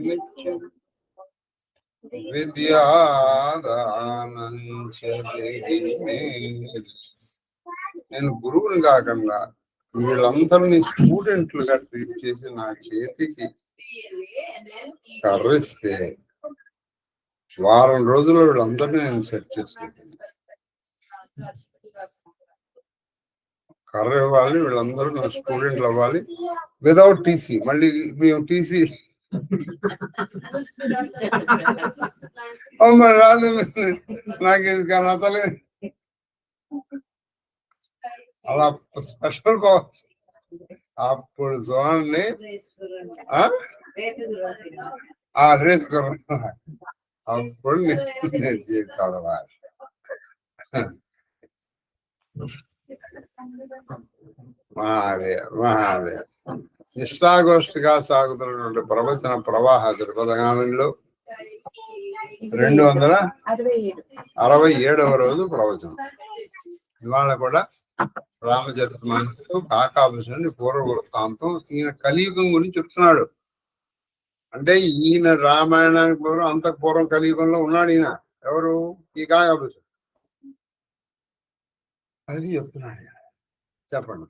నిత్యం విద్యాదానం చ దేహి మే. నేను గురువుని కాకుండా వీళ్ళందరినీ స్టూడెంట్లుగా ట్రీట్ చేసి నా చేతికి కర్రిస్తే వారం రోజుల్లో వీళ్ళందరినీ నేను సెట్ చేస్తాను. కర్ర ఇవ్వాలి, వీళ్ళందరూ నా స్టూడెంట్లు అవ్వాలి వితౌట్ టీసీ. మళ్ళీ మేము టీసీ రాదు, నాకు నచ్చలే. అలా స్పెషల్ బాక్స్ అప్పుడు చూడండి. రేస్ అప్పుడు నేను చదవాలి. మహాదేవ్ నిష్ఠాగోష్ఠిగా సాగుతున్నటువంటి ప్రవచన ప్రవాహ దృపథగానంలో 267వ రోజు ప్రవచనం. ఇవాళ కూడా రామచరితమానసు కాకాభూషణుని పూర్వ వృత్తాంతం. ఈయన కలియుగం గురించి చెప్తున్నాడు. అంటే ఈయన రామాయణానికి పూర్వం, అంతకు పూర్వం కలియుగంలో ఉన్నాడు ఈయన. ఎవరు? ఈ కాకాభూషణుడు. అది చెప్తున్నాడు. చెప్పండి.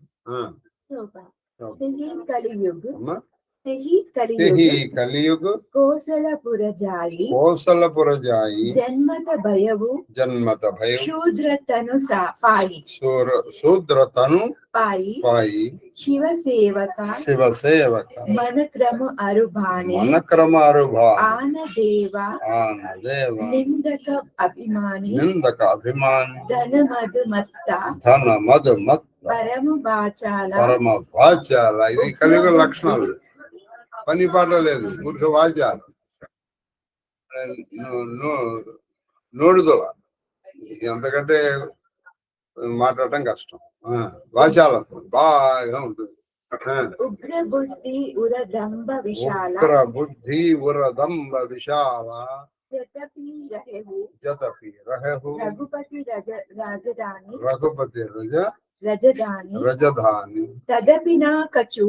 కలియుग కోసలపుర జాయి జన్మత భయవు శూద్ర తను పాయి శివ సేవక మనక్రమ అరుభాని ఆనదేవ నిందక అభిమాని ధన మధు మత్త పరమ వాచాల. ఇది కలియుగ లక్షణాలు. పని పాట లేదు, మూర్ఖ వాచాల, నోడుదల. ఎంతకంటే మాట్లాడటం కష్టం. వాచాల బాగా ఉంటుంది. ఉగ్ర బుద్ధి ఉరదంబ విశాల జతపి రహు రఘుపతి రజధాని తదపి నా కచు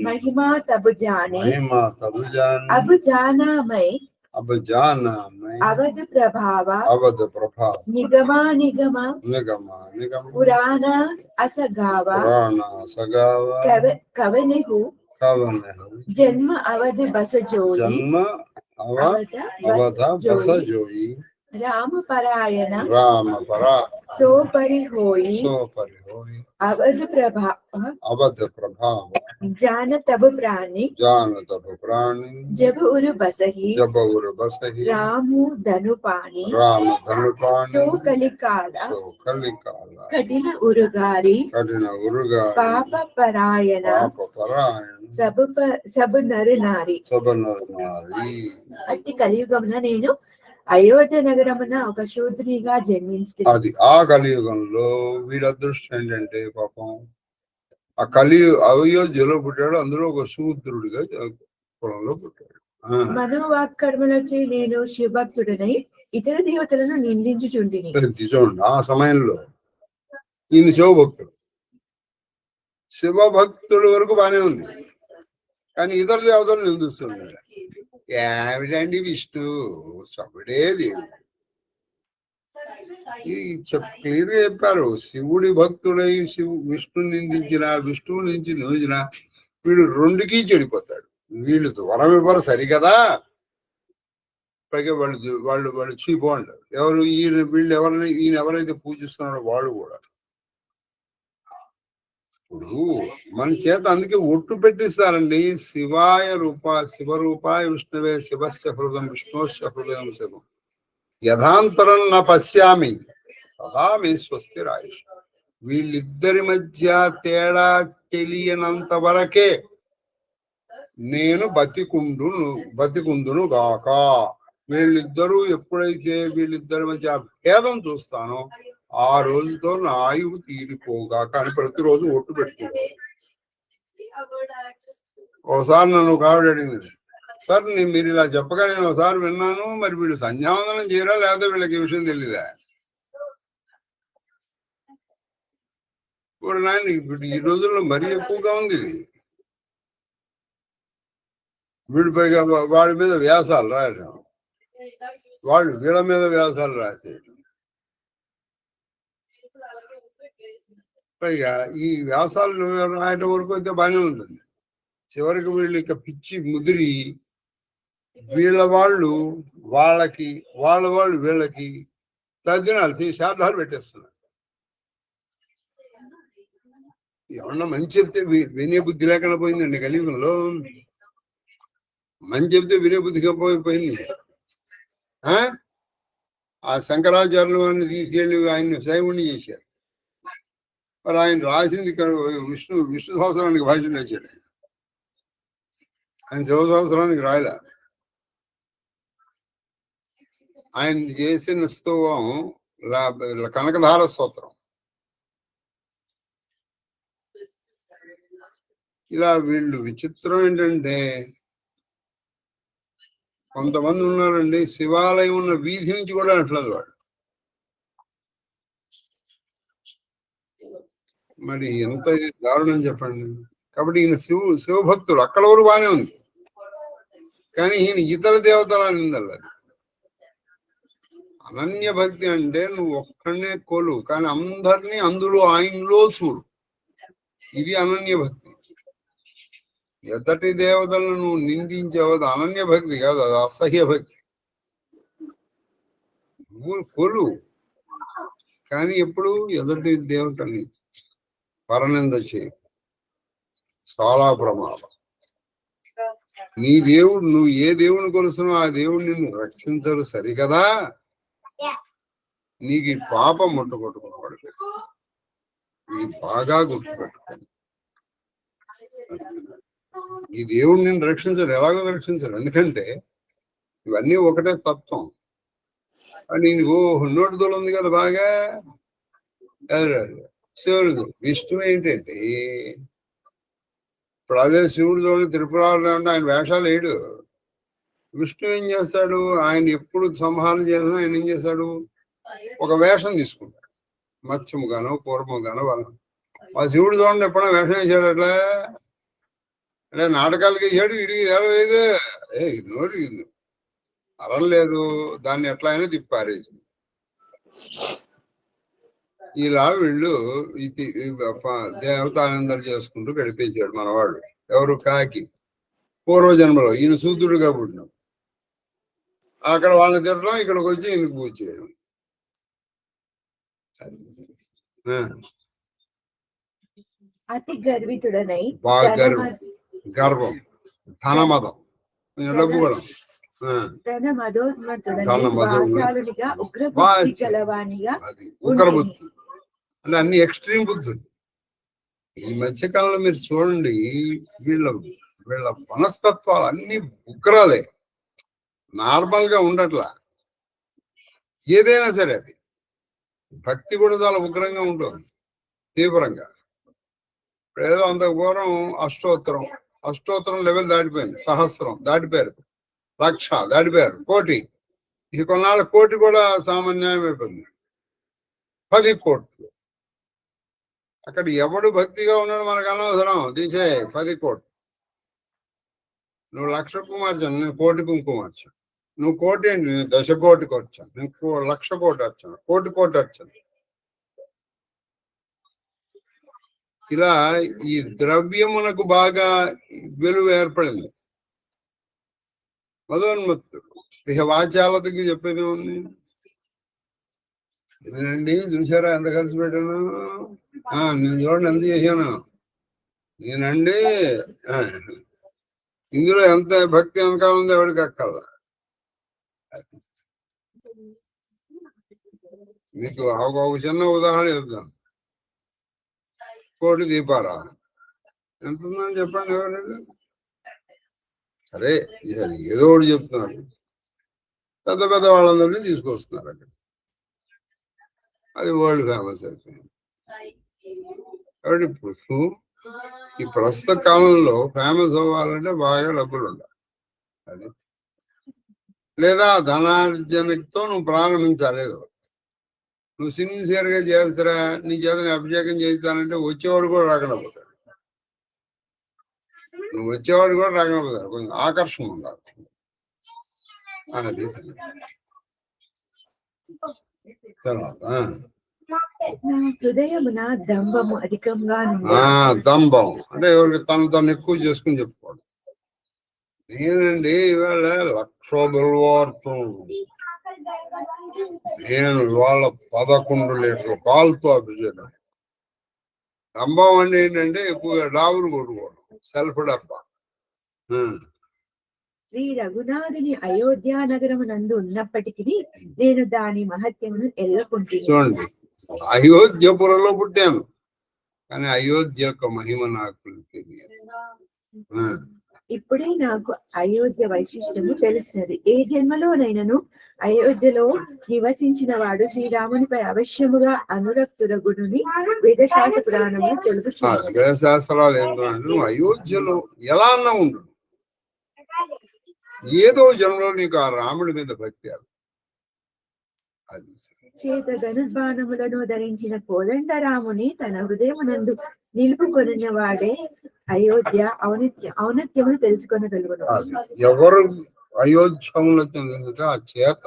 మహిమా తబు జానే అబ్ జానామై అవధ ప్రభావ నిగమా పురాణ అసగావ కవనెహు జన్మ అవధ బస జోయి రామపరాయణ సోపరి హోయి అవధ ప్రభావ जान तब प्राणी जब उर बसही रामु धनुपानी सो कलिकाला कठिन उरुगारी पाप परायण सब नर नारी. అట్టి కలియుగమున నేను అయోధ్య నగరమున ఒక శూద్రునిగా జన్మించింది. అది ఆ కలియుగంలో వీడి అదృష్టం ఏంటంటే పాపం ఆ అయోధ్యలో పుట్టాడు. అందులో ఒక శూద్రుడిగా పొలంలో పుట్టాడు. మనోవాక్కర్మలచే నేను శివభక్తుడనై ఇతర దేవతలను నిందించుచుంటిని. చూడండి, ఆ సమయంలో ఈయన శివభక్తుడు వరకు బానే ఉంది, కానీ ఇతర దేవతలు నిందిస్తున్నాడు. ఏమిటండి విష్ణు సభుడే దేవుడు. క్లియర్ గా చెప్పారు. శివుడి భక్తుడై విష్ణుని నిందించిన వీడు రెండుకి చెడిపోతాడు. వీళ్ళు వరం ఇవ్వరు సరికదా, పైగా వాళ్ళు చీపోండారు. ఎవరు ఈయన ఎవరైతే పూజిస్తున్నారో వాళ్ళు కూడా. ఇప్పుడు మన చేత అందుకే ఒట్టు పెట్టిస్తారండి. శివరూపాయ విష్ణువే శివశ్చ హృదయం విష్ణుశ్చ హృదయం శివం యథాంతరం నా పశ్యామి తదా మే స్వస్తిరాయుష్. వీళ్ళిద్దరి మధ్య తేడా తెలియనంత వరకే నేను బతికుందును గాక. వీళ్ళిద్దరూ ఎప్పుడైతే వీళ్ళిద్దరి మధ్య భేదం చూస్తానో ఆ రోజుతో నా ఆయువు తీరిపోగాక అని ప్రతిరోజు ఒట్టు పెట్టుకుంటాను. ఒకసారి నన్ను ఒక ఆవిడ అడిగింది, సార్ మీరు ఇలా చెప్పగా నేను ఒకసారి విన్నాను, మరి వీళ్ళు సంధ్యావందనం చేయరా లేకపోతే వీళ్ళకి ఈ విషయం తెలీదా? నాయన ఇప్పుడు ఈ రోజుల్లో మరీ ఎక్కువగా ఉంది ఇది. వీడిపైగా వాడి మీద వ్యాసాలు రాయడం, వాళ్ళు వీళ్ళ మీద వ్యాసాలు రాసేయడం. పైగా ఈ వ్యాసాలు రాయడం వరకు అయితే బాగానే ఉంటుంది. చివరికి వీళ్ళు ఇక పిచ్చి ముదిరి వాళ్ళు వాళ్ళకి వాళ్ళు వీళ్ళకి తద్దినాలు శార్థాలు పెట్టేస్తున్నారు. ఏమన్నా మంచి చెప్తే వినే బుద్ధి లేకుండా పోయిందండి కలియుగంలో. మంచి చెప్తే వినే బుద్ధిగా పోయింది. ఆ శంకరాచార్యులు అని తీసుకెళ్లి ఆయన్ని శైవుణ్ణి చేశారు. మరి ఆయన రాసింది విష్ణు సహస్రానికి భాష్యం రాశాడు. ఆయన శివ సహస్రానికి రాయలే. ఆయన చేసిన స్తోవం కనకధార స్తోత్రం. ఇలా వీళ్ళు విచిత్రం ఏంటంటే, కొంతమంది ఉన్నారండి శివాలయం ఉన్న వీధి నుంచి కూడా అంటలేదు వాళ్ళు. మరి ఎంత దారుణం చెప్పండి. కాబట్టి ఈయన శివభక్తుడు అక్కడ వరకు బాగానే ఉంది, కానీ ఈయన ఇతర దేవతలని ఉందల్లా. అనన్య భక్తి అంటే నువ్వు ఒక్కడనే కొలు, కానీ అందరినీ అందులో ఆయనలో చూడు. ఇది అనన్య భక్తి. ఎదటి దేవతలను నువ్వు నిందించేవద్దు, అనన్య భక్తి కాదు, అది అసహ్య భక్తి. నువ్వు కొలు, కానీ ఎప్పుడు ఎదటి దేవతని పరనింద చేయి, చాలా ప్రమాదం. నీ దేవుడు, నువ్వు ఏ దేవుని కొలుస్తున్నావు ఆ దేవుడు నిన్ను రక్షించడు సరికదా. నీకు ఈ పాపం ముట్టుకొట్టుకున్నాడు, ఇది బాగా గుర్తుపెట్టుకోండి. ఈ దేవుడు నిన్ను రక్షించడు. ఎలాగో రక్షించడు, ఎందుకంటే ఇవన్నీ ఒకటే తత్వం. నీకు నోటి దూరం ఉంది కదా బాగా. శివుడు విష్ణు ఏంటంటే, ఇప్పుడు అదే శివుడు చూడండి త్రిపురాలు అంటే ఆయన వేషాలు వేయడు. విష్ణు ఏం చేస్తాడు, ఆయన ఎప్పుడు సంహారం చేసినా ఆయన ఏం చేస్తాడు, ఒక వేషం తీసుకుంటాడు. మత్స్యము గాను పూర్వము గాను. ఆ శివుడు చూడండి ఎప్పుడైనా వేషం వేసాడు అట్లా, అంటే నాటకాలకి వేసాడు. ఇడికి లేదు, నోరు అరలేదు, దాన్ని ఎట్లా అయినా తిప్పారేసి. ఇలా వీళ్ళు దేవతానందరు చేసుకుంటూ గడిపేసాడు మనవాడు. ఎవరు? కాకి. పూర్వజన్మలో ఈయన శూద్రుడుగా పుట్టినాం. అక్కడ వాళ్ళని తిట్టడం, ఇక్కడికి వచ్చి ఈయనకు పూజ చేయడం. అతి గర్వితుడనై గర్వం, ధనమదం, డబ్బు కూడా, తన మదోన్మతుడనిగా ఉగ్రబుద్ధి గలవానిగా, ఉగ్రబుద్ధి అంటే అన్ని ఎక్స్ట్రీమ్ బుద్ధులు. ఈ మధ్యకాలంలో మీరు చూడండి, వీళ్ళ మనస్తత్వాలు అన్ని ఉగ్రాలే, నార్మల్ గా ఉండట్లా. ఏదైనా సరే అది భక్తి కూడా చాలా ఉగ్రంగా ఉంటుంది, తీవ్రంగా. ఏదో అంత పూర్వం అష్టోత్తరం లెవెల్ దాటిపోయింది, సహస్రం దాటిపోయారు, లక్ష దాటిపోయారు, కోటి. ఇది కొన్నాళ్ళ కోటి కూడా సామాన్యం అయిపోయింది. 10 కోట్లు. అక్కడ ఎవడు భక్తిగా ఉన్నాడు మనకు అనవసరం, తీసే 10 కోట్లు. నువ్వు 1,00,000 కుమార్చాను, నేను 1,00,000 కుంకుమార్చాను. నువ్వు 1,00,000 ఏంటి, నేను 10 కోటికి వచ్చాను, నేను 1,00,000 కోటి వచ్చాను, 1,00,000 వచ్చాను. ఇలా ఈ ద్రవ్యమునకు బాగా విలువ ఏర్పడింది. మదోన్మత్తుడు. ఇక వాచాలతకి చెప్పేది ఉంది. నేనండి చూసారా ఎంత ఖర్చు పెట్టాను, నేను చూడండి ఎంత చేశాను, నేనండి ఇందులో ఎంత భక్తి వెనకాల ఉంది ఎవరికి అక్కల. మీకు ఒక చిన్న ఉదాహరణ చెప్తాను. 1,00,000 దీపారా ఎంత ఉందని చెప్పండి ఎవరు. సరే ఏదో ఒకటి చెప్తున్నారు, పెద్ద పెద్ద వాళ్ళందరినీ తీసుకొస్తున్నారు అక్కడ, అది వరల్డ్ ఫేమస్ అయిపోయింది. కాబట్టి ఇప్పుడు ఈ ప్రస్తుత కాలంలో ఫేమస్ అవ్వాలంటే బాగా డబ్బులు ఉండాలి, అది లేదా ధనార్జనతో నువ్వు ప్రారంభించాలేదు. నువ్వు సిన్సియర్ గా చేస్తారా, నీ చేతని అభిషేకం చేస్తానంటే వచ్చేవాడు కూడా రాకుండా పోతాడు. నువ్వు వచ్చేవాడు కూడా రాగలదు, కొంచెం ఆకర్షణ ఉండాలి. అది తర్వాత నా హృదయమున దంభము అధికంగా దంభం అంటే ఎవరికి తను ఎక్కువ చేసుకుని చెప్పుకోవడం. నేనండి ఇవాళ 1,00,000 బిల్వార్తం, నేను ఇవాళ 11 లీటర్ల పాలతో అభిషేకం. దంభం అంటే ఏంటంటే ఎక్కువగా డాబులు కొట్టుకోవడం, సెల్ఫ్ డబ్బా. శ్రీ రఘునాథుని అయోధ్య నగరమునందు ఉన్నప్పటికీ నేను దాని మహత్యమును ఎల్లకుంటున్నాను. చూడండి, అయోధ్యపురంలో పుట్టాను కానీ అయోధ్య యొక్క మహిమ నాకు తెలియదు. ఇప్పుడే నాకు అయోధ్య వైశిష్టము తెలిసినది. ఏ జన్మలోనైనను అయోధ్యలో నివసించిన వాడు శ్రీరామునిపై అవశ్యముగా అనురక్తుడగుడుని వేదశాస్త్ర పురాణము తెలుపుచున్నది. వేదశాస్త్రాలు ఏంటంటే అయోధ్యలో ఎలా అన్నా ఉండు, ఏదో జన్మలో నీకు ఆ రాముడి మీద భక్తి. అది చేత ధనుర్బాణములను ధరించిన కోదండరాముని తన హృదయమునందు నిలుపుకొనిన వాడే అయోధ్య ఔన్నత్యమును తెలుసుకొనగలుగును. ఎవరు అయోధ్యములు ఆ చేత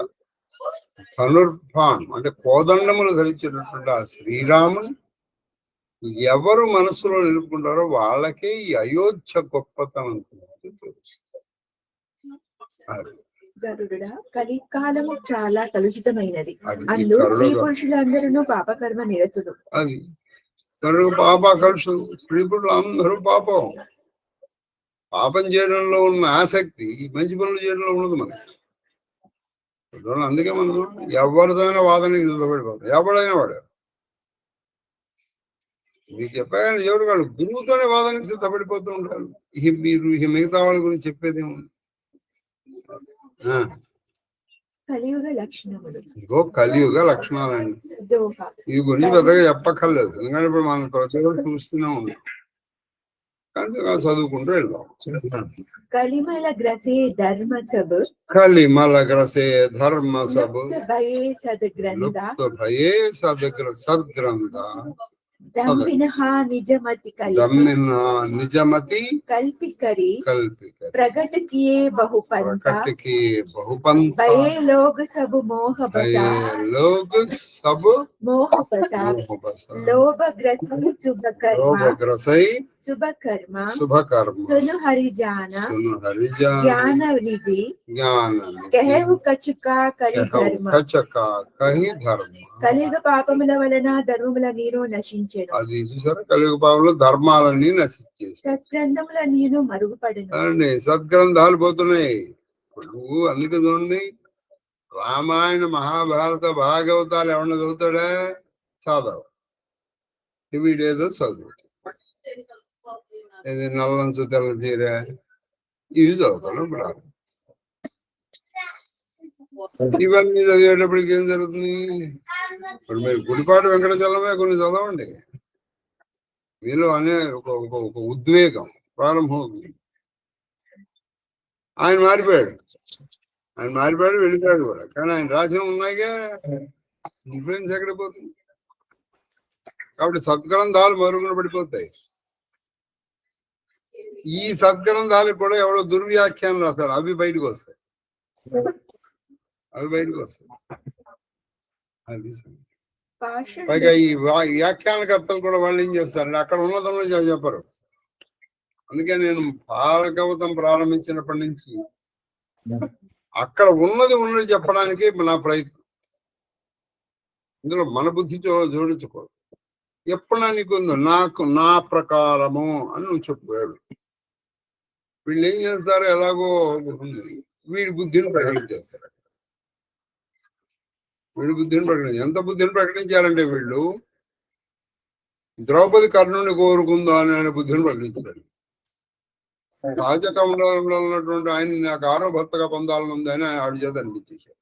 ధనుర్బాణం అంటే కోదండములు ధరించినటువంటి ఆ శ్రీరాముని ఎవరు మనసులో నిలుపుకుంటారో వాళ్ళకే ఈ అయోధ్య గొప్పతనం తెలుసు. గరుడా, కలికాలము చాలా కలుషితమైనది. అందులో స్త్రీ పురుషులందరూ పాపకర్మ నిరతులు. అది పాప కలుషు, స్త్రీ పురుషులు అందరూ పాపం. పాపం చేయడంలో ఉన్న ఆసక్తి మంచి పనులు చేయడంలో ఉండదు మనకి. అందుకే మనం ఎవరిదైనా వాదనకి సిద్ధపడిపోతాం. ఎవడైనా వాడు మీకు చెప్పాను, ఎవరు కాదు, గురువుతోనే వాదనకి సిద్ధపడిపోతూ ఉంటారు. మీరు మిగతా వాళ్ళ గురించి చెప్పేది ఏముంది? కలియుగ లక్షణములు. ఇగో కలియుగ లక్షణాలండి. ఈ గురించి పెద్దగా చెప్పక్కర్లేదు, ఎందుకంటే ఇప్పుడు మనం ప్రజలు చూస్తూనే ఉన్నాం, కానీ చదువుకుంటూ వెళ్దాం. కలిమల గ్రసే ధర్మ సబ్, కలిమల గ్రసే ధర్మ సబ్, భయే సద్గ్రంథ, భయే సద్గ్రంథ, నిజమతి నిజమతి కల్పికరి ప్రగट किए बहुपंथ भये लोग सब मोह बसा लोभ ग्रसई शुभ कर्म सुनु हरिजाना ज्ञान निधि कहु कचुका करि धर्म కలియుగ పాపముల వలన ధర్మముల నీరు నశించెను. అది చూసారా, కలియుగ పాపంలో ధర్మాలన్నీ నశించేసి సత్గ్రంథముల నీరు మరుగుపడను. సద్గ్రంథాలు పోతున్నాయి. నువ్వు అందుకే చూడండి, రామాయణ మహాభారత భాగవతాలు ఎవరన్నా చదువుతాడా? చదవ. వీడేదో చదువు, ఇది నల్లంచు తెల్ల చీర ఇవి చదువుతాడు. ఇవన్నీ చదివేటప్పటికి ఏం జరుగుతుంది? ఇప్పుడు మీరు గుడిపాటి వెంకటచలమే కొన్ని చదవండి, మీలో అనే ఒక ఉద్వేగం ప్రారంభమవుతుంది. ఆయన మారిపోయాడు వెళ్ళిపోయాడు కూడా, కానీ ఆయన రాజ్యం ఉన్నాయిగా, ఇన్ఫ్లుయెన్స్ ఎక్కడ పోతుంది? కాబట్టి సద్గ్రంథాలు మరుగున పడిపోతాయి. ఈ సద్గ్రంథాలకు కూడా ఎవడో దుర్వ్యాఖ్యానం రాస్తాడు, అవి బయటకు వస్తాయి. పైగా ఈ వ్యాఖ్యానకర్తలు కూడా వాళ్ళు ఏం చేస్తారంటే అక్కడ ఉన్నదంలో చెప్పరు. అందుకే నేను భాగవతం ప్రారంభించినప్పటి నుంచి అక్కడ ఉన్నది చెప్పడానికి నా ప్రయత్నం. ఇందులో మన బుద్ధి జోడించుకోరు. ఎప్పుడన్నా నీకుందో నాకు నా ప్రకారము అని నువ్వు చెప్పుకోడు. వీళ్ళు ఏం చేస్తారు, ఎలాగో వీడి బుద్ధిని ప్రకటించేస్తారు. ఎంత బుద్ధిని ప్రకటించారంటే వీళ్ళు ద్రౌపది కర్ణుని కోరుకుందా అని బుద్ధిని ప్రకటించారు. రాజకమండలంలో ఉన్నటువంటి ఆయన నాకు 6వ భర్తగా పొందాలని ఉంది అని ఆవిడ చేత అనిపించేశారు.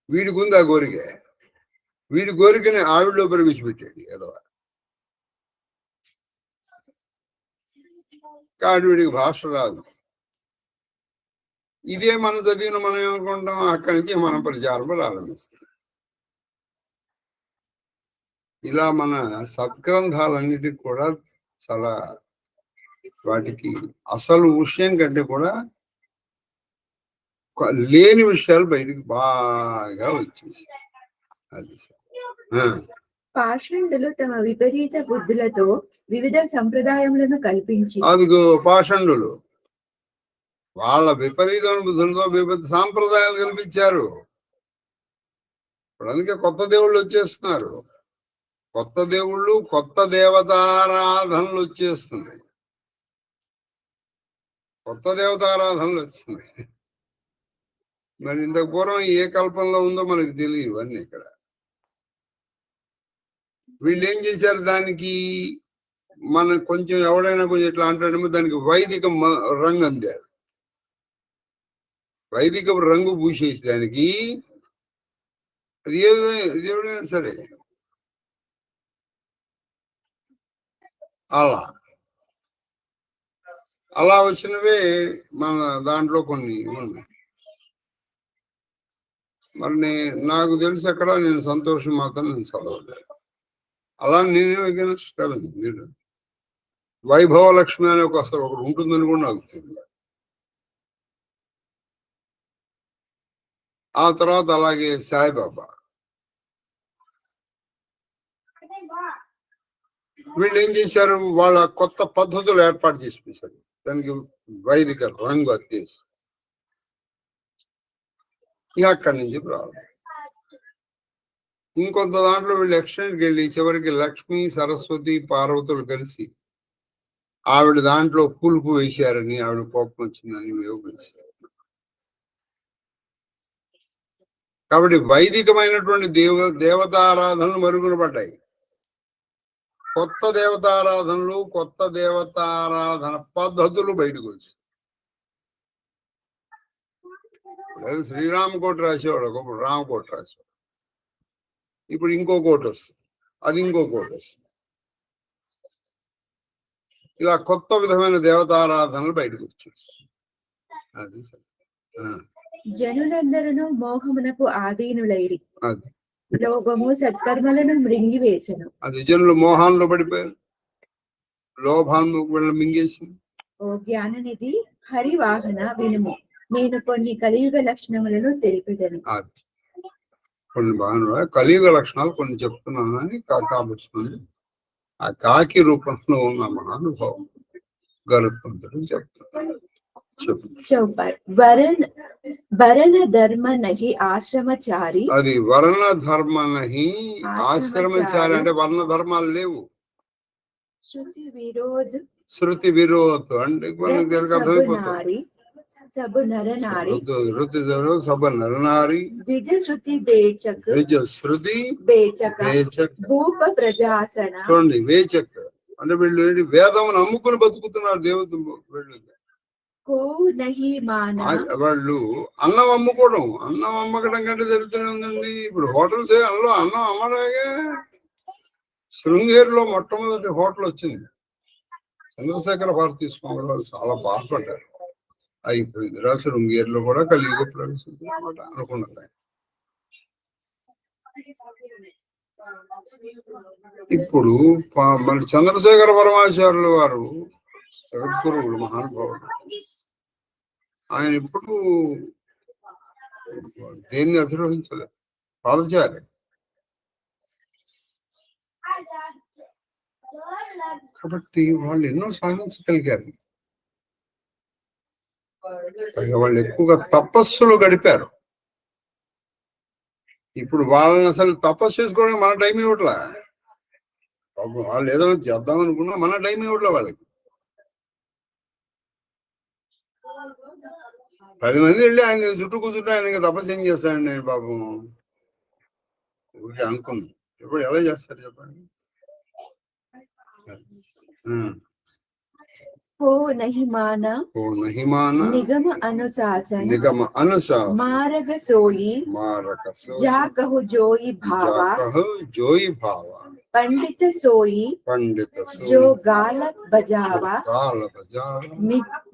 వీడికి ఉంది ఆ కోరిక, వీడి కోరికని ఆవిడలో ప్రవేశపెట్టాడు ఏదో. కాదు, వీడికి భాష రాదు. ఇదే మనం చదివిన మనం ఏమనుకుంటాం, అక్కడి నుంచి మనం ప్రచారం ప్రారంభిస్తాం. ఇలా మన సద్గ్రంథాలన్నిటికి కూడా చాలా వాటికి అసలు విషయం కంటే కూడా లేని విషయాలు బయటికి బాగా వచ్చేసి అది పాషండులు తమ విపరీత బుద్ధులతో వివిధ సంప్రదాయములను కల్పించి అదిగో పాషండులు వాళ్ళ విపరీతమైన బుద్ధులతో వివిధ సాంప్రదాయాలు కల్పించారు. ఇప్పుడు అందుకే కొత్త దేవుళ్ళు వచ్చేస్తున్నారు. కొత్త దేవుళ్ళు, కొత్త దేవతారాధనలు వచ్చేస్తున్నాయి. కొత్త దేవతారాధనలు వస్తున్నాయి. మరి ఇంతకు పూర్వం ఏ కల్పనలో ఉందో మనకు తెలియదు ఇవన్నీ. ఇక్కడ వీళ్ళు ఏం చేశారు, దానికి మన కొంచెం ఎవడైనా కొంచెం ఇట్లా అంటాడేమో దానికి వైదిక రంగు అందారు. వైదిక రంగు పూసేసి దానికి అది ఏదైనా సరే అలా వచ్చినవే మన దాంట్లో కొన్ని ఉన్నాయి. మరి నాకు తెలిసి అక్కడ నేను సంతోషం మాత్రం నేను చదవలేదు. అలా నేనే అగేనెస్ట్ కదండి. మీరు వైభవ లక్ష్మి అనే అసలు ఒకటి ఉంటుందని కూడా నాకు తెలియదు. ఆ తర్వాత అలాగే సాయిబాబా, వీళ్ళు ఏం చేశారు, వాళ్ళ కొత్త పద్ధతులు ఏర్పాటు చేసి దానికి వైదిక రంగు అత్తేసి ఇక అక్కడి నుంచి రావాలి. ఇంకొంత దాంట్లో వీళ్ళు ఎక్స్టెండ్కి వెళ్ళి చివరికి లక్ష్మి, సరస్వతి, పార్వతులు కలిసి ఆవిడ దాంట్లో పులుపు వేశారని, ఆవిడ కోపం వచ్చిందని వేశారు. కాబట్టి వైదికమైనటువంటి దేవతారాధనలు మరుగున పడ్డాయి. కొత్త దేవతారాధనలు, కొత్త దేవతారాధన పద్ధతులు బయటకు వచ్చాయి. శ్రీరామకోట రాసేవాడు, ఒకప్పుడు రామకోట రాసేవాడు, ఇప్పుడు ఇంకో కోట వస్తుంది, అది ఇంకో కోట వస్తుంది. ఇలా కొత్త విధమైన దేవతారాధనలు బయటకు వచ్చేస్తాయి. అది జనులందరూ మోహమునకు ఆధీనులైరి, లోభము సత్కర్మలను మృంగివేసెను. అది జనులు మోహాల్లో పడిపోయారు, లోభాన్ని మింగేసింది. ఓ జ్ఞాననిధి హరివాహన వినుము, నేను కొన్ని కలియుగ లక్షణములను తెలిపెదను. కొన్ని బాగా కలియుగ లక్షణాలు కొన్ని చెప్తున్నానని కాకాబుచ్చుకుని ఆ కాకి రూపంలో ఉన్న మహానుభావం గరుత్మంతుడు చెప్తున్నాడు. వరణ ధర్మ నహి ఆశ్రమచారి, అది వర్ణ ధర్మ నహి ఆశ్రమచారి అంటే వర్ణ ధర్మాలు లేవు. శృతి విరోధ్ అంటే అర్థమైపోతుంది. सब नर नारी ऋतु सब नर नारी द्विज श्रुति बेचक భూప ప్రజాసన చూడండి. వేచక్ అంటే వీళ్ళు వేదం నమ్ముకుని బతుకుతున్నారు దేవతలు. వాళ్ళు అన్నం అమ్ముకోవడం, అన్నం అమ్మకడం కంటే జరుగుతూనే ఉందండి. ఇప్పుడు హోటల్స్ అందులో అన్నం అమ్మడాగే. శృంగేరిలో మొట్టమొదటి హోటల్ వచ్చింది. చంద్రశేఖర భారతీ స్వామి వాళ్ళు చాలా బాధపడ్డారు. అయిపోయింది. శృంగేరిలో కూడా కలియుగ ప్రవేశించింది అనుకున్నారు. ఇప్పుడు మన చంద్రశేఖర పరమాచార్యులు వారు జగద్గురువులు, మహానుభావుడు. ఆయన ఇప్పుడు దేన్ని అధిరోహించలేదు, పాదచారి. కాబట్టి వాళ్ళు ఎన్నో సాధించగలిగారు. వాళ్ళు ఎక్కువగా తపస్సులు గడిపారు. ఇప్పుడు వాళ్ళని అసలు తపస్సు చేసుకోవడానికి మన టైం ఇవ్వట్లా. వాళ్ళు ఏదో చేద్దాం అనుకున్నా మన టైం ఇవ్వట్లే వాళ్ళకి. 10 మంది వెళ్ళి ఆయన చుట్టూ కూర్చుంటే ఆయన తపస్సు ఏం చేస్తాడండి నేను పాపం అనుకున్నాను. ఇప్పుడు ఎలా చేస్తారు చెప్పండి. నిగమ అనుశాసన మారగ సోయి జాకహు జోయి భావ పండిత సోయి జో గాల బజావ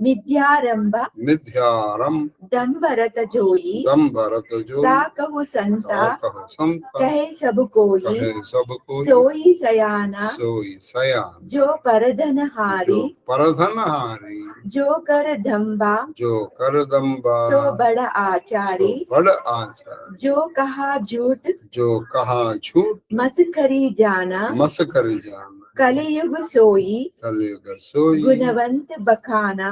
మిథ్యారంభ दंभरत जोई ताकहु संता कहे सब कोई सोई सयाना जो परधन हारी जो कर दंबा सो बड़ा आचारी जो कहा झूठ मस्करी जाना कलियुग सोई गुणवंत बखाना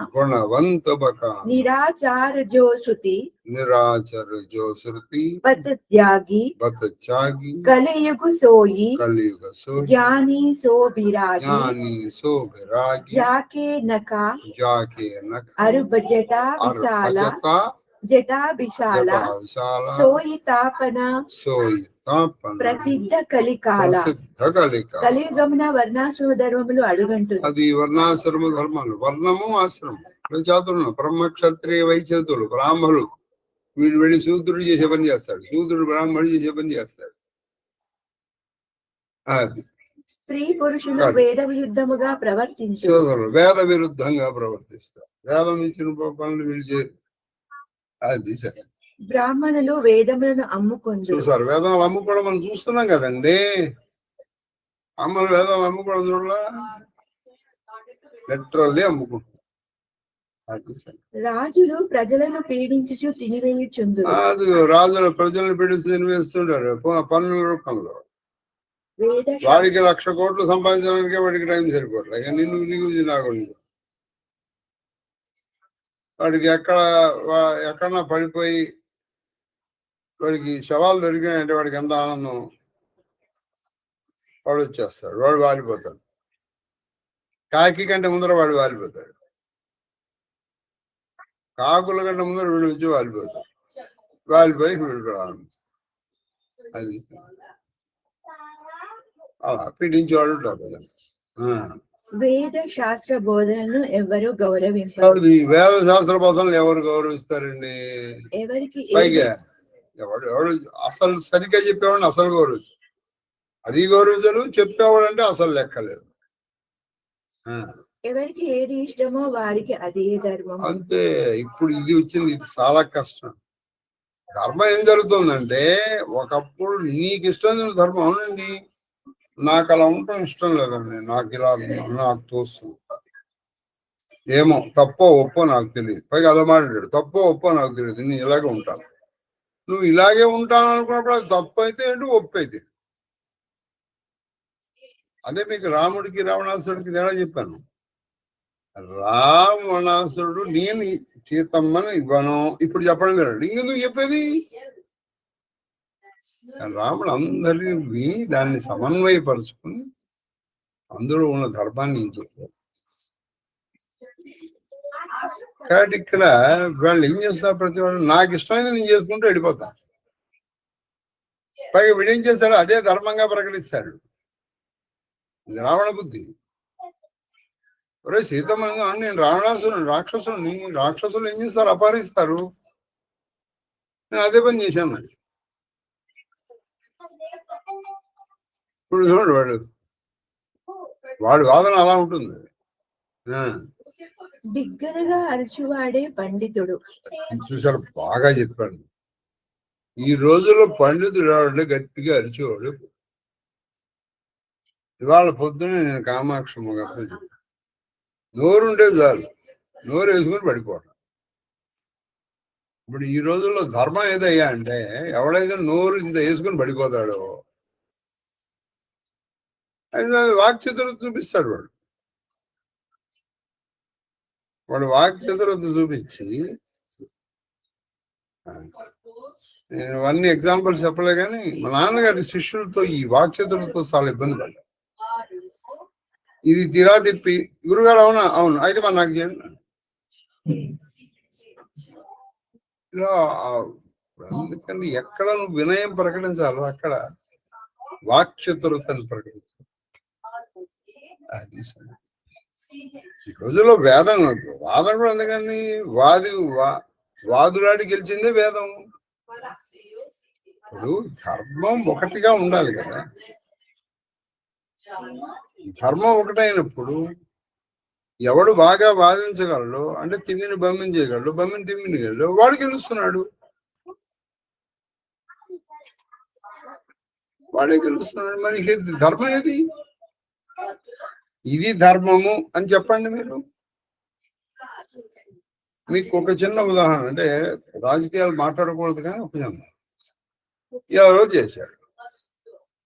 निराचार जो श्रुति पत त्यागी कलियुग सोई ज्ञानी सो विरागी जाके नका अरुब जटा विशाला सोई तापना ప్రసిద్ధ కలికాల కలియుగమున వర్ణాశ్రమ ధర్మములు అడుగంటుంది. అది వర్ణాశ్రమ ధర్మాలు, వర్ణము ఆశ్రమం చాతుర్యం, బ్రహ్మ క్షత్రియ వైశ్యులు బ్రాహ్మణులు. వీడు వెళ్ళి శూద్రుడు చేసే పని చేస్తాడు, శూద్రుడు బ్రాహ్మణుడు చేసే పని చేస్తాడు. అది స్త్రీ పురుషులు వేద విరుద్ధముగా ప్రవర్తించారు, వేద విరుద్ధంగా ప్రవర్తిస్తారు, వేదం ఇచ్చిన పనులు వీళ్ళు చేయరు. అది సరే. బ్రాహ్మణులు వేదములను అమ్ముకుంటారు. చూసారు, వేదాలు అమ్ముకోవడం మనం చూస్తున్నాం కదండి. అమ్మలు వేదాలు అమ్ముకోవడం చూడాల, పెట్రోల్ అమ్ముకుంటున్నారు. రాజులు ప్రజలను పీడించుచు తినివేయుచుందురు. అది రాజులు ప్రజలను పీడించి తినివేస్తుంటారు పన్నుల రూపంలో. వాడికి 1,00,000 కోట్లు సంపాదించడానికే వాడికి టైం సరిపోవట్లే. ఇక నిన్ను నీ గురించి నాకు వాడికి ఎక్కడన్నా పడిపోయి వాడికి శవాలు దొరికినాయంటే వాడికి ఎంత ఆనందం. వాడు వచ్చేస్తాడు, వాడు వాలిపోతాడు. కాకి కంటే ముందర వాడు వాలిపోతాడు, కాకుల కంటే ముందర వీడు వచ్చి వాలిపోతాడు, వాలిపోయి వీడు ప్రారంభిస్తాడు. అది అలా పీడించేవాడు ఉంటాడు. వేద శాస్త్ర బోధనను ఎవరు గౌరవించారు? వేద శాస్త్ర బోధనలు ఎవరు గౌరవిస్తారండి? ఎవరికి పైగా ఎవడు అసలు సరిగ్గా చెప్పేవాడిని అసలు గౌరవించు, అది గౌరవించరు. చెప్పేవాడు అంటే అసలు లెక్కలేదు. ఎవరికి ఏది ఇష్టమో వారికి అదే ధర్మం. అంతే. ఇప్పుడు ఇది వచ్చింది, ఇది చాలా కష్టం. ధర్మం ఏం జరుగుతుందంటే, ఒకప్పుడు నీకు ఇష్టం ధర్మం. అవునండి, నాకు అలా ఉండటం ఇష్టం లేదండి, నాకు ఇలా నాకు తోస్తుంది, ఏమో తప్పో ఒప్పో నాకు తెలియదు. పైగా అదో మాట్లాడాడు, తప్పో ఒప్పో నాకు తెలియదు, నేను ఇలాగే ఉంటాను. నువ్వు ఇలాగే ఉంటాను అనుకున్నప్పుడు అది తప్పు అయితే ఏంటి, ఒప్పు అయితే. అదే మీకు రాముడికి రావణాసుడికి తేడా చెప్పాను. రావణాసుడు నేను సీతమ్మని ఇవ్వను ఇప్పుడు చెప్పడం లేదు, ఇంకెందుకు చెప్పేది? రాముడు అందరినీ విని దాన్ని సమన్వయపరుచుకుని అందులో ఉన్న ధర్మాన్ని ఇంచుతారు. కాబట్టి ఇక్కడ వాళ్ళు ఏం చేస్తారు, ప్రతి వాళ్ళు నాకు ఇష్టమైంది నేను చేసుకుంటూ వెళ్ళిపోతా. పైగా వీడేం చేస్తాడు, అదే ధర్మంగా ప్రకటిస్తాడు. ఇది రావణ బుద్ధి. ఒరే సీతమ్మ, నేను రావణాసురుని రాక్షసులు ఏం చేస్తారు, అపహరిస్తారు. నేను అదే పని చేశాను. ఇప్పుడు చూడండి, వాడి వాదన అలా ఉంటుంది. బిగ్గరగా అరచువాడే పండితుడు. చూసాడు, బాగా చెప్పాడు. ఈ రోజుల్లో పండితుడు ఎవరంటే గట్టిగా అరిచేవాడు. ఇవాళ పొద్దునే నేను కామాక్షమ్మ గారితో చెప్పాను, నోరుంటే చాలు, నోరు వేసుకుని పడిపోవడం. ఇప్పుడు ఈ రోజుల్లో ధర్మం ఏదయ్యా అంటే, ఎవడైతే నోరు ఇంత వేసుకుని పడిపోతాడో అయితే వాక్చతురత చూపిస్తాడు. వాడు వాక్చతురత చూపించి, నేను అన్ని ఎగ్జాంపుల్స్ చెప్పలే కానీ మా నాన్నగారి శిష్యులతో ఈ వాక్చతురతో చాలా ఇబ్బంది పడ్డా. ఇది తీరా తిప్పి, గురుగారు అవునా, అవును అయితే మరి నాకు చేయండి. ఇలా అందుకని ఎక్కడ నువ్వు వినయం ప్రకటించాలో అక్కడ వాక్చతురతను ప్రకటించాలి. అది ఈ రోజుల్లో వాదన కూడా అందుకని వాదులాడి గెలిచిందే వేదం. ఇప్పుడు ధర్మం ఒకటిగా ఉండాలి కదా. ధర్మం ఒకటైనప్పుడు ఎవడు బాగా వాదించగలడు అంటే తిమ్మిని బమ్మిని చేయగలడు, బమ్మిని తిమ్మిని చేయగలడు, వాడు గెలుస్తున్నాడు. వాడే గెలుస్తున్నాడు. మరి ఇది ధర్మం ఏది? ఇది ధర్మము అని చెప్పండి మీరు. మీకు ఒక చిన్న ఉదాహరణ, అంటే రాజకీయాలు మాట్లాడకూడదు కానీ ఒక చిన్న, ఎవరో చేశాడు,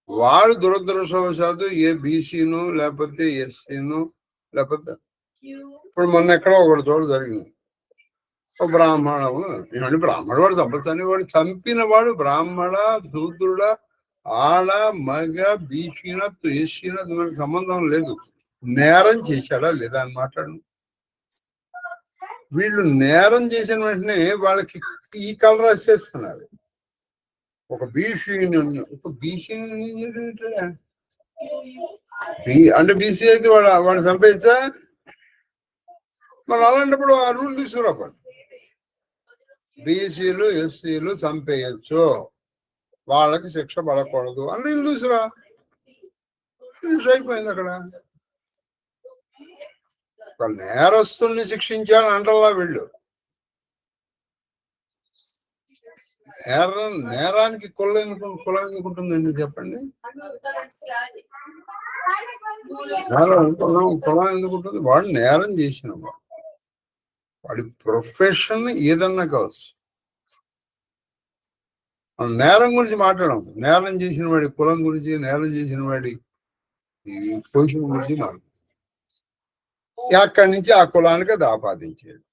వాడు దురదృష్టవశాత్తు ఏ బీసీను లేకపోతే ఎస్సీను లేకపోతే ఇప్పుడు మొన్న ఎక్కడో ఒకటి చోట జరిగింది, ఒక బ్రాహ్మణము, ఏమంటే బ్రాహ్మణ వాడు చంపని వాడు చంపిన వాడు బ్రాహ్మణ శూద్రుడ ఆడ మగ బీసీన ఎస్సీన మనకి సంబంధం లేదు, నేరం చేశాడా లేదా అని మాట్లాడు. వీళ్ళు నేరం చేసిన వెంటనే వాళ్ళకి ఈ కలర్ వచ్చేస్తున్నారు. ఒక బీసీని అంటే బీసీ అయితే వాడు చంపేస్తా, మరి అలాంటప్పుడు ఆ రూల్ తీసుకురాపండి. బీసీలు ఎస్సీలు చంపేయచ్చు, వాళ్ళకి శిక్ష పడకూడదు అని రూల్ తీసుకురా. అయిపోయింది అక్కడ. ఒక నేరస్తుల్ని శిక్షించాలని అంటల్లా వీళ్ళు. నేరానికి కులం ఎందుకుంటుందండి చెప్పండి? కులం ఎందుకుంటుంది? వాడు నేరం చేసిన వాడి ప్రొఫెషన్ ఏదన్నా కావచ్చు. మనం నేరం గురించి మాట్లాడడం, నేరం చేసిన వాడి కులం గురించి, నేరం చేసిన వాడి పొజిషన్ గురించి మాట్లాడు. అక్కడి నుంచి ఆ కులానికి అది ఆపాదించేది.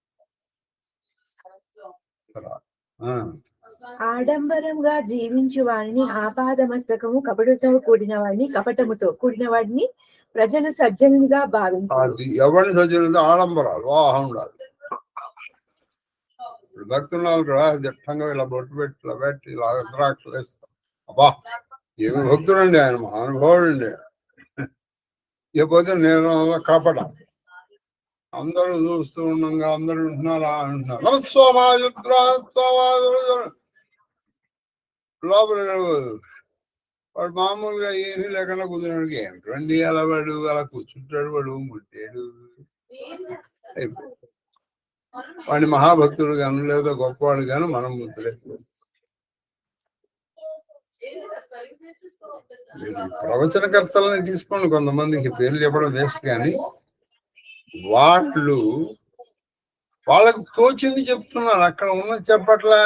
ఆడంబరంగా జీవించు వాడిని ఆపాదమస్తకము, కపటతో కూడిన వాడిని ప్రజలు సజ్జనులుగా భావించారు. ఎవరిని సజ్జనులు? ఆడంబరాలు, వాహనం ఉండాలి. భక్తులు కూడా దిట్టంగా ఇలా బొట్టు పెట్టి ఇలా పెట్టి ఇలా ద్రాక్షలు వేస్తాం. అబ్బా ఏమి భక్తుడండి ఆయన, మహానుభావుడండి. ఇకపోతే నేను కపట, అందరూ చూస్తూ ఉండగా అందరూ వింటున్నారు లోపల వాడు మామూలుగా ఏమీ లేకుండా కూర్చున్నాడు. ఏమిటండి అలా వాడు అలా కూర్చుంటాడు, వాడు ముట్టాడు అయిపోయి. వాడిని మహాభక్తుడు గాను లేదా గొప్పవాడు గాను మనం ముద్దులేదు. ప్రవచనకర్తలని తీసుకోండి, కొంతమందికి పేర్లు చెప్పడం వేస్ట్, కానీ వాళ్ళకు తోచింది చెప్తున్నారు. అక్కడ ఉన్నది చెప్పట్లా.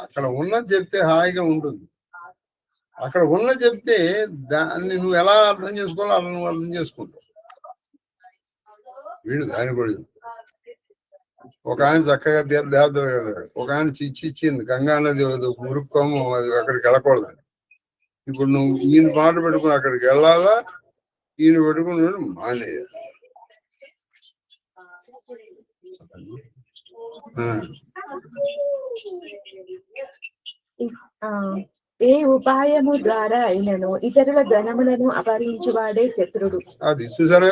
అక్కడ ఉన్నది చెప్తే హాయిగా ఉంటుంది. అక్కడ ఉన్నది చెప్తే దాన్ని నువ్వు ఎలా అర్థం చేసుకోవాలో అలా నువ్వు అర్థం చేసుకుంటావు. వీడు దాని కూడా ఒక ఆయన చక్కగా దేవత, ఒక ఆయన ఇచ్చింది గంగా నది మురుక్కోము, అది అక్కడికి వెళ్ళకూడదని. ఇప్పుడు నువ్వు ఈయన మాట పెట్టుకుని అక్కడికి వెళ్ళాలా, ఈయన పెట్టుకుని మానేయాలి. ఏ ఉపాయము ద్వారా అయినను ఇతరుల ధనములను అపహరించువాడే చతురుడు. అది చూసారా,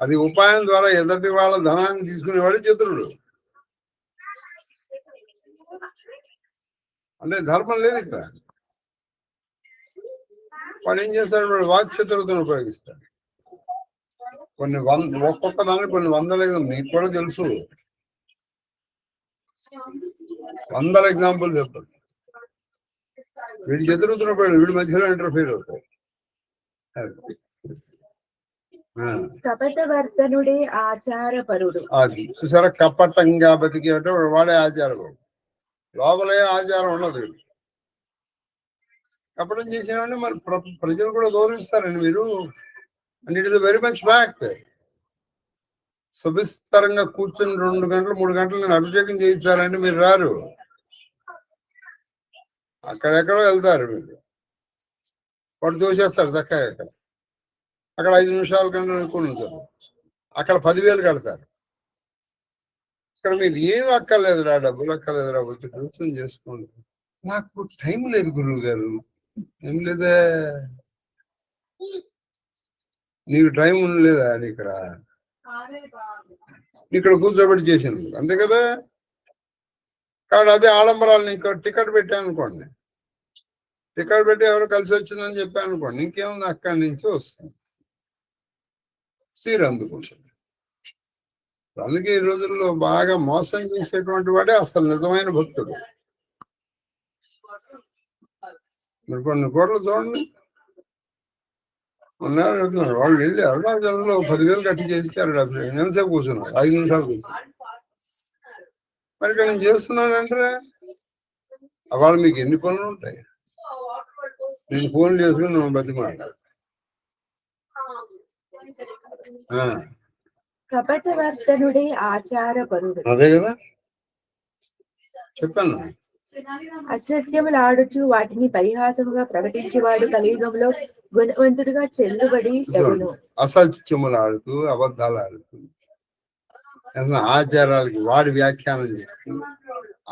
అది ఉపాయం ద్వారా ఎదుటి వాళ్ళ ధనాన్ని తీసుకునేవాడే చతురుడు. అంటే ధర్మం లేదు ఇక్కడ. వాడు ఏం చేస్తాడు? వాడు వాక్చతురతను ఉపయోగిస్తాడు. ఒక్కొక్క దానికి కొన్ని వందల, మీకు కూడా తెలుసు, 100 ఎగ్జాంపుల్ చెప్పండి. వీడి చతురతను ఉపయోగం, వీడి మధ్యలో ఇంటర్ఫీర్ అవుతాయి. కపటవర్తనుడే ఆచారపరుడు. అది చూసారా, కపటంగా బతికేట వాడే ఆచారం. లోపలే ఆచారం ఉండదు. కపటం చేసేవాడిని మరి ప్రజలు కూడా గౌరవిస్తారండి మీరు. And it is very much fact. సువిస్తరంగా కూర్చొని 2 గంటలు 3 గంటలు నేను అభిషేకం చేయిస్తారంటే మీరు రారు. అక్కడెక్కడో వెళ్తారు మీరు. వాడు దోసేస్తాడు చక్కగా. అక్కడ 5 నిమిషాల కన్నా ఎక్కువ ఉంచారు. అక్కడ 10,000 కడతారు. ఇక్కడ మీరు ఏమి అక్కర్లేదురా, డబ్బులు అక్కర్లేదురా, వచ్చి కూర్చొని చేసుకోండి. నాకు టైం లేదు గురువు గారు. ఏం లేదా? నీకు టైం ఉండలేదా? ఇక్కడ కూర్చోబెట్టి చేసింది అంతే కదా. కాబట్టి అదే ఆడంబరాలు. నీకు టికెట్ పెట్టాను అనుకోండి, టికెట్ పెట్టి ఎవరు కలిసి వచ్చిందని చెప్పాను అనుకోండి, ఇంకేముంది, అక్కడి నుంచి వస్తుంది. శ్రీరందుకోసం. అందుకే ఈ రోజుల్లో బాగా మోసం చేసేటువంటి వాడే అసలు నిజమైన భక్తుడు. మీరు కొన్ని కోట్లు చూడండి, ఉన్నారు వాళ్ళు వెళ్ళి అరుణాచలంలో 10,000 కట్టి చేశారు. ఎంతసేపు కూర్చున్నారు? 5 నిమిషాలు కూర్చున్నారు. మరి ఇక్కడ నేను చేస్తున్నానంటే వాళ్ళు మీకు ఎన్ని పనులు ఉంటాయి? నేను ఫోన్ చేసుకుని నువ్వు బతిమాడాలి. కపటవర్తనుడే ఆచారపరుడు. అదే కదా చెప్పాను. అసత్యములాడుచు వాటిని పరిహాసముగా ప్రకటించేవాడు కలియుగంలో గుణవంతుడిగా చెల్లుబడి తగును. అసత్యములు ఆడుతూ అబద్ధాలు ఆడుతూ ఆచారాలకి వాడి వ్యాఖ్యానం చేస్తూ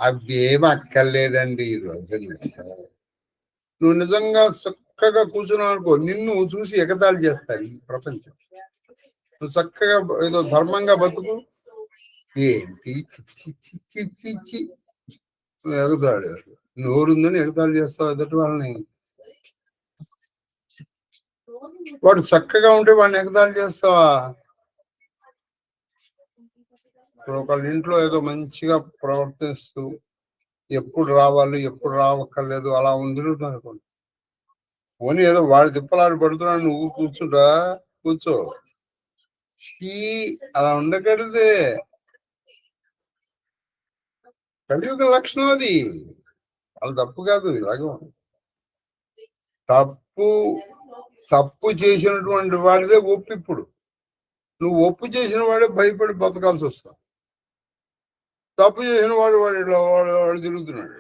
అవి ఏమి అక్కర్లేదండి. ఈ రోజు నువ్వు నిజంగా చక్కగా కూర్చున్నావు అనుకో, నిన్ను చూసి ఎగతాళి చేస్తారు ఈ ప్రపంచం. నువ్వు చక్కగా ఏదో ధర్మంగా బతుకు, ఏంటి ఎగతాళి, నోరుందని ఎగతాళి చేస్తావు ఎదుటి వాళ్ళని. వాడు చక్కగా ఉంటే వాడిని ఎగతాళి చేస్తావా? ఇప్పుడు ఒకళ్ళ ఇంట్లో ఏదో మంచిగా ప్రవర్తిస్తూ ఎప్పుడు రావాలి ఎప్పుడు రావక్కర్లేదు అలా ఉంది అనుకోండి. పోనీ ఏదో వాడి తిప్పలాడు పడుతున్నాడు, నువ్వు కూర్చో. అలా ఉండకూడదే. కలియుగ లక్షణం అది. వాళ్ళ తప్పు కాదు. ఇలాగో తప్పు చేసినటువంటి వాడిదే ఒప్పు. ఇప్పుడు నువ్వు ఒప్పు చేసిన వాడే భయపడి బతకాల్సి వస్తావు. తప్పు చేసిన వాడు వాడు తిరుగుతున్నాడు.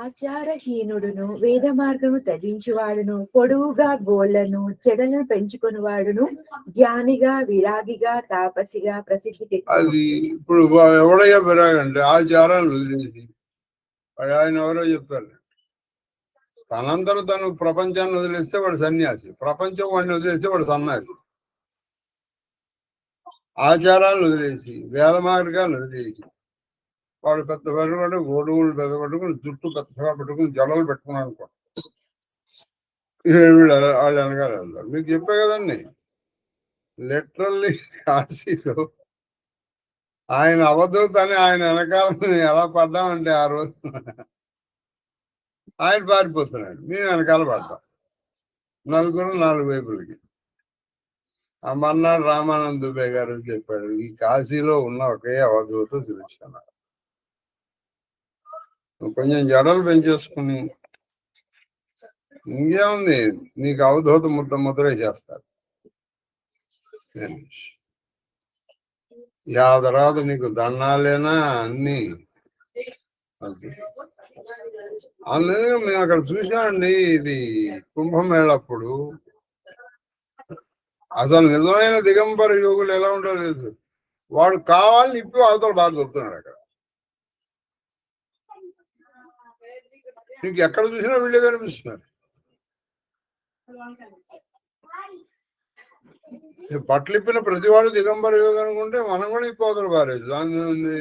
ఆచారహీనుడును వేద మార్గము త్యజించువాడును పొడువుగా గోళ్లను చెడలను పెంచుకుని వాడును జ్ఞానిగా విరాగిగా తాపసిగా ప్రసిద్ధి. అది ఇప్పుడు ఎవడయ్యా విరాగి అంటే ఆచారాలు వదిలేసి, ఆయన ఎవరో చెప్పారు, తనంతరం తను ప్రపంచాన్ని వదిలేస్తే వాడు సన్యాసి, ప్రపంచం వాడిని వదిలేస్తే వాడు సన్యాసి. ఆచారాలు వదిలేసి వేద మార్గాలు వదిలేసి వాడు పెద్ద పెద్దగొట్టు గొడుగులు పెద్దగొట్టుకుని జుట్టు పెద్దగా పెట్టుకుని జడలు పెట్టుకున్నాను అనుకో, వీళ్ళు వాళ్ళు వెనకాల వెళ్తారు. మీకు చెప్పే కదండి, లిటరల్లీ కాశీలో ఆయన అవధూత అని ఆయన వెనకాల ఎలా పడ్డామంటే ఆ రోజు ఆయన పారిపోతున్నాడు, మేము వెనకాల పడ్డాం. నలుగురు 4 వైపులకి. ఆ మర్నాడు రామానంద దుబే గారు చెప్పాడు, ఈ కాశీలో ఉన్న ఒకే అవధూత చూపించాను. నువ్వు కొంచెం జడలు పెంచేసుకుని ఇంకేముంది, నీకు అవధూత ముద్రే చేస్తారు. యాదరాదు నీకు దండాలేనా అన్ని. అందుకే మేము అక్కడ చూసామండి, ఇది కుంభమేళప్పుడు అసలు నిజమైన దిగంబర యోగులు ఎలా ఉంటారో తెలుసు. వాడు కావాలని ఇప్పుడు అవతల బాగా చెప్తున్నాడు. అక్కడ నీకు ఎక్కడ చూసినా వీళ్ళే కనిపిస్తున్నారు. బట్టలు ఇప్పిన ప్రతివాడు దిగంబర యోగి అనుకుంటే మనం కూడా ఇప్పవతలు పారేది. దాని ఉంది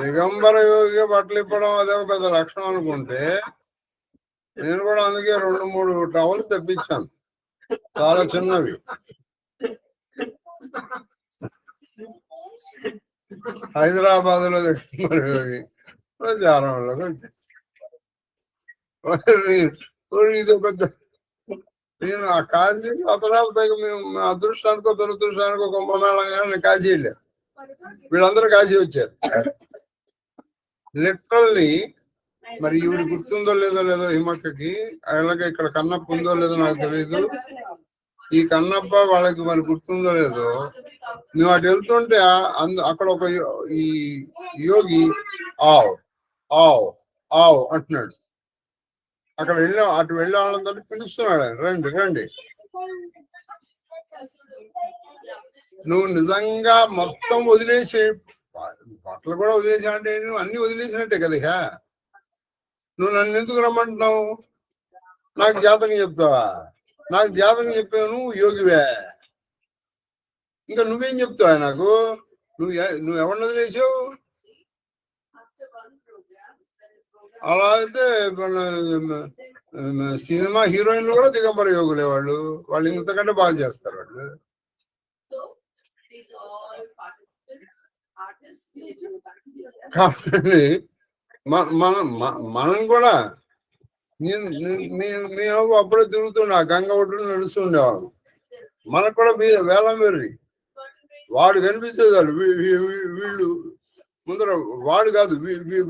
దిగంబర యోగిగా బట్టలు ఇప్పడం అదే పెద్ద లక్షణం అనుకుంటే, నేను కూడా అందుకే 2-3 టవల్స్ తెప్పించాను, చాలా చిన్నవి. హైదరాబాద్ లో దిగంబర యోగి ప్రచారంలోకి వచ్చాను. ఇది పెద్ద నేను ఆ కాశీ అతరాల పైగా మేము అదృష్టానికో దురదృష్టానికో కుంభమేళంగా నేను కాశీ వెళ్ళాను. వీళ్ళందరూ కాశీ వచ్చారు. లిటరల్లీ మరి ఈవిడ గుర్తుందో లేదో హిమక్కకి, అలాగే ఇక్కడ కన్నప్ప ఉందో లేదో నాకు తెలియదు. ఈ కన్నప్ప వాళ్ళకి మరి గుర్తుందో లేదో, మేము అటు వెళ్తుంటే అక్కడ ఒక ఈ యోగి ఆవ్ ఆవ్ ఆవ్ అంటున్నాడు. అటు వెళ్ళే వాళ్ళంతా పిలుస్తున్నాడు, రండి రండి. నువ్వు నిజంగా మొత్తం వదిలేసే, బట్టలు కూడా వదిలేసా అంటే నువ్వు అన్ని వదిలేసినట్టే కదా. నువ్వు నన్ను ఎందుకు రమ్మంటున్నావు? నాకు జాతకం చెప్తావా? నాకు జాతకం చెప్పావు నువ్వు యోగివే, ఇంకా నువ్వేం చెప్తావా నాకు? నువ్వు ఎవరిని వదిలేసావు? అలా అయితే సినిమా హీరోయిన్లు కూడా దిగంబర యోగులే వాళ్ళు. వాళ్ళు ఇంతకంటే బాగా చేస్తారు వాళ్ళు. కాబట్టి మనం కూడా మేము అప్పుడే తిరుగుతున్నా, గంగ ఒడ్డున నడుస్తుండేవాడు. మనకు కూడా వేలం వెర్రి వాడు కనిపిస్తుంది. వాళ్ళు వీళ్ళు ముందర వాడు కాదు,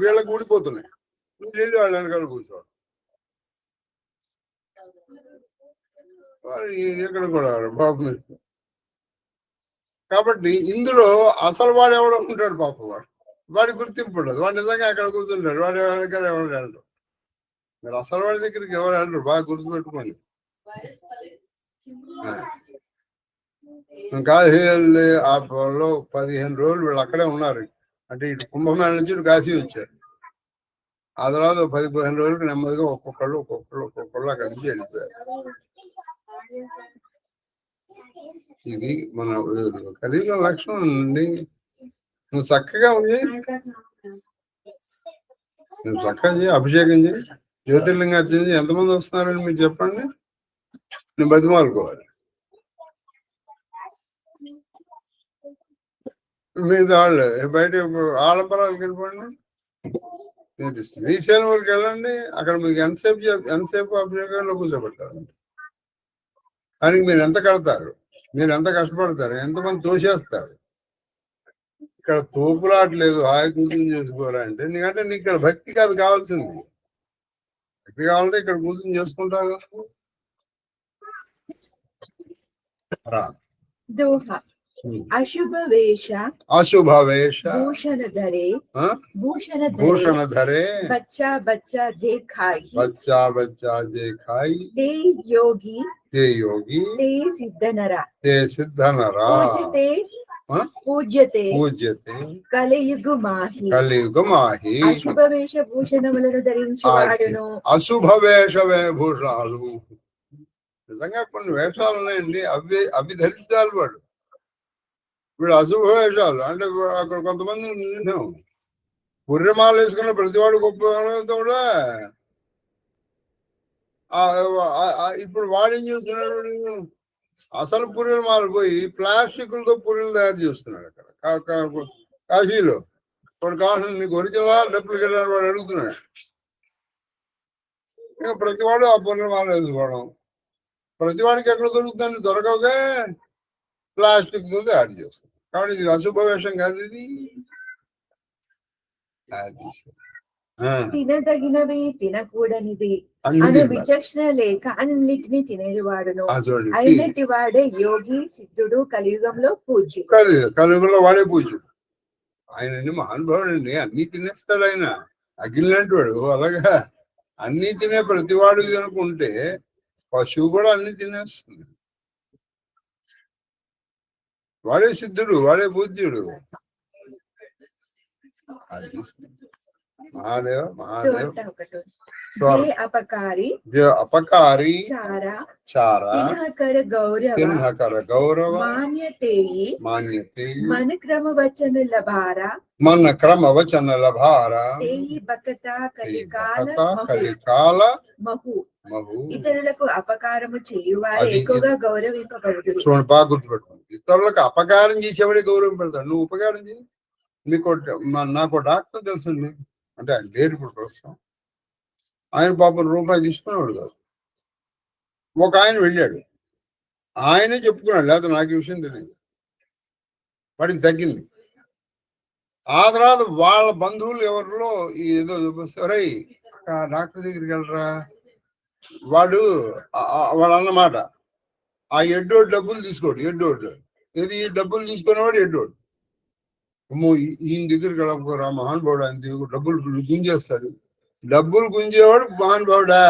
వీళ్ళకి ఊడిపోతున్నాయి. వీళ్ళు వాళ్ళ వెనకాల కూర్చోవాలి. ఎక్కడ కూడా బాబు. కాబట్టి ఇందులో అసలు వాడు ఎవడో ఉంటాడు పాప, వాడి గుర్తింపు ఉండదు. వాడు నిజంగా అక్కడ కూర్చుంటాడు, వాడి దగ్గర ఎవరు వెళ్ళరు. మీరు అసలు వాడి దగ్గరికి ఎవరు వెళ్ళరు, బాగా గుర్తుపెట్టుకోండి. కాశీ వెళ్ళి ఆ 15 రోజులు వీళ్ళు అక్కడే ఉన్నారు. అంటే ఇటు కుంభమేళ నుంచి ఇటు కాశీ వచ్చారు. ఆ తర్వాత 10-15 రోజులకు నెమ్మదిగా ఒక్కొక్కళ్ళు అక్కడి నుంచి వెళ్ళిపోయారు. ఇది మన కలియుగ లక్షణం అండి. నువ్వు చక్కగా ఉంది, నువ్వు చక్కగా చేయి, అభిషేకం చేయి, జ్యోతిర్లింగార్చన చేయి. ఎంతమంది వస్తున్నారని మీరు చెప్పండి, నేను బతిమాలుకోవాలి. మీద వాళ్ళు బయట ఆడంబరాలకు వెళ్ళిపోండి, శ్రీశైలం వరకు వెళ్ళండి. అక్కడ మీకు ఎంతసేపు అభిషేకంలో కూర్చోబెడతారు. కానీ మీరు ఎంత కడతారు, మీరు ఎంత కష్టపడతారు, ఎంతమంది తోసేస్తారు. ఇక్కడ తోపులాట్లేదు, హాయి కూర్చుని చేసుకోరా అంటే నీకంటే నీకు ఇక్కడ భక్తి కాదు కావాల్సింది. భక్తి కావాలంటే ఇక్కడ కూర్చుని చేసుకుంటావు. అశుభ వేష భూషణ ధరే బచ్చా బచ్చా జే ఖాయి తే యోగి తే సిద్ధ నరా పూజ్యతే కలియుగ మాహి అశుభ వేష భూషణములను ధరించువాడును. అశుభ వేష భూషణాలు నిజంగా కొన్ని వేషాలు ఉన్నాయండి, అవి ధరించాలి వాడు. వీడు అశుభ వేషాలు అంటే అక్కడ కొంతమంది పుర్రెమాలు వేసుకున్న ప్రతివాడు గొప్ప కూడా. ఇప్పుడు వాడేం చేస్తున్నాడు, అసలు పుర్రెలు మారిపోయి ప్లాస్టిక్లతో పుర్రెలు తయారు చేస్తున్నాడు. అక్కడ కాశీలో వాడు కావాల్సిన నీకు ఒరిజినల్ డబ్బులు వాడు అడుగుతున్నాడు. ఇంకా ప్రతివాడు ఆ పుర్రెలు మాల వేసుకోవడం. ప్రతివాడికి ఎక్కడ దొరుకుతుంది, దొరకగా ప్లాస్టిక్ తో తయారు చేస్తుంది. కాబట్టి ఇది అశుభ వేషం కాదు, ఇది తినదగినవి తినకూడనిది అనే విచక్షణ లేక అన్నిటినీ తినేవాడును. అయినట్టి వాడే యోగి సిద్ధుడు, కలియుగంలో పూజ్యుడు. కలియుగంలో వాడే పూజ్యుడు. ఆయన మహానుభావుడు అండి, అన్ని తినేస్తాడు ఆయన, అగిలినట్టు వాడు. అలాగా అన్ని తినే ప్రతివాడు అనుకుంటే పశువు కూడా అన్ని తినేస్తుంది. వాడే సిద్ధుడు, వాడే పూజ్యుడు. మహాదేవ అపకారి చారా తిన్హకర గౌరవ మాన్యతే మన క్రమ వచన లభార కలికాల మహు. ఇతరులకు అపకారము చేయువారు ఎక్కువగా గౌరవింపబడుతుంది. చూడండి, బాగా గుర్తుపెట్టుకోండి. ఇతరులకు అపకారం చేసేవాడే గౌరవింపడతాడు. నువ్వు ఉపకారం చేయి. మీకు నాకు డాక్టర్ తెలుసండి, అంటే ఆయన లేరు ఇప్పుడు ప్రస్తుతం. ఆయన పాపం రూపాయి తీసుకునేవాడు కాదు. ఒక ఆయన వెళ్ళాడు, ఆయనే చెప్పుకున్నాడు, లేదా నాకు ఈ విషయం తెలియదు. వాడికి తగ్గింది. ఆ తర్వాత వాళ్ళ బంధువులు ఎవరిలో ఏదో సరే డాక్టర్ దగ్గరికి వెళ్ళరా, వాడు అన్నమాట ఆ ఎడ్డోడు డబ్బులు తీసుకోడు. ఎడ్డోడు ఇది డబ్బులు తీసుకునేవాడు ఎడ్డోడు. అమ్మో ఈయన దగ్గరికి వెళ్ళకపోరా మహానుభావుడు, ఆయన డబ్బులు గుంజేస్తాడు. డబ్బులు గుంజేవాడు మహానుభావుడా,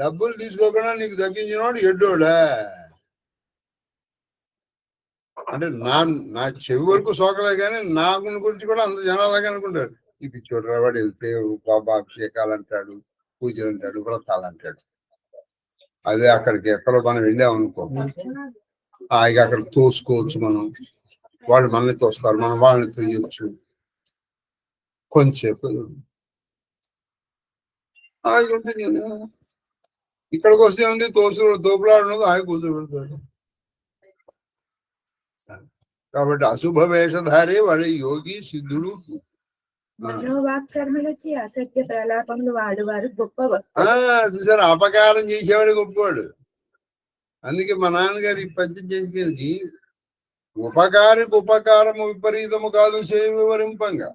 డబ్బులు తీసుకోకుండా నీకు తగ్గించినవాడు ఎడ్డోడా. అంటే నా చెవి వరకు సోకలే కానీ నా గురించి కూడా అంత జనాలాగా అనుకుంటారు. ఈ పిచ్చోడు వాడు వెళ్తే బాబా అభిషేకాలు అంటాడు, పూజలు అంటాడు, వ్రతాలు అంటాడు. అదే అక్కడికి ఎక్కడో మనం వెళ్ళామనుకో, ఇక అక్కడ తోసుకోవచ్చు మనం. వాళ్ళు మనల్ని తోస్తారు, మనం వాళ్ళని తోయచ్చు. కొంచెంసేపు ఇక్కడికి వస్తే ఉంది తోపులాడు ఉన్నది ఆయన కూర్చోబెడతాడు. కాబట్టి అశుభ వేషధారి వాడి యోగి సిద్ధుడు. మనోవాక్కర్మలొచ్చి అసత్య ప్రలాపములు వాడువారు గొప్ప చూసారు, అపకారం చేసేవాడు గొప్పవాడు. అందుకే మా నాన్నగారు ఈ పద్యం చేసుకెళ్ళి ఉపకారికి ఉపకారము విపరీతము కాదు చేయ వివరింపంగా.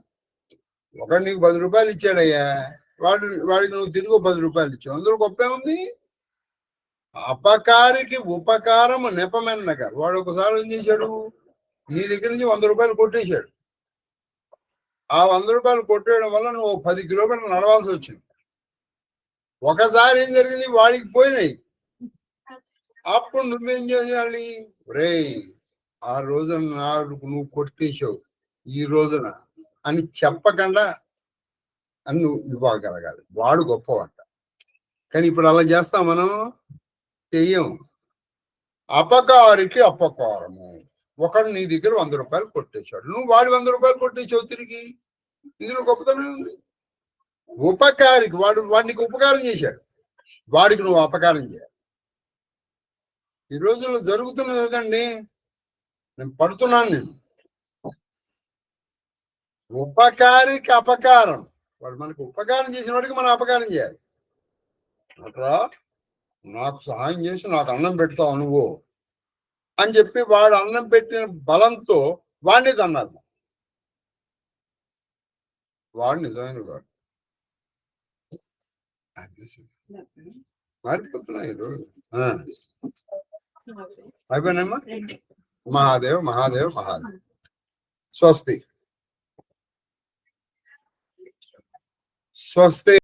ఒకడు నీకు 10 రూపాయలు ఇచ్చాడయ్యా, వాడికి నువ్వు తిరిగి 10 రూపాయలు ఇచ్చావు, అందులో గొప్పే ఉంది. అపకారికి ఉపకారము నెపమెన్నగా. వాడు ఒకసారి ఏం చేశాడు, నీ దగ్గర నుంచి 100 రూపాయలు కొట్టేశాడు. ఆ 100 రూపాయలు కొట్టేయడం వల్ల నువ్వు 10 కిలోమీటర్లు నడవాల్సి వచ్చింది. ఒకసారి ఏం జరిగింది, వాడికి పోయినాయి. అప్పుడు నువ్వేం చేయాలి, రే ఆ రోజున నాకు నువ్వు కొట్టేశావు ఈ రోజున అని చెప్పకుండా అని నువ్వు ఇవ్వగలగాలి. వాడు గొప్పవాట. కానీ ఇప్పుడు అలా చేస్తాం మనం, చెయ్యం. అపకారికి అపకారము. ఒకడు నీ దగ్గర 100 రూపాయలు కొట్టేశాడు, నువ్వు వాడి 100 రూపాయలు కొట్టేసావు తిరిగి. ఇందులో గొప్పతనం ఉంది. ఉపకారికి వాడికి ఉపకారం చేశాడు, వాడికి నువ్వు అపకారం చేయాలి. ఈ రోజుల్లో జరుగుతున్నది ఏదండి, నేను పడుతున్నాను. నేను ఉపకారికి అపకారం. వాడు మనకు ఉపకారం చేసిన వాడికి మనం అపకారం చేయాలి. అట్లా నాకు సహాయం చేసి నాకు అన్నం పెడతావు నువ్వు అని చెప్పి వాడు అన్నం పెట్టిన బలంతో వాడిని తన్నారు. వాడు నిజమైన వాడు. మారిపోతున్నాయి ఈరోజు. అయిపోయినామ్మా. మహాదేవ్ మహాదేవ్ మహాదేవ్. స్వస్తి స్వస్తి.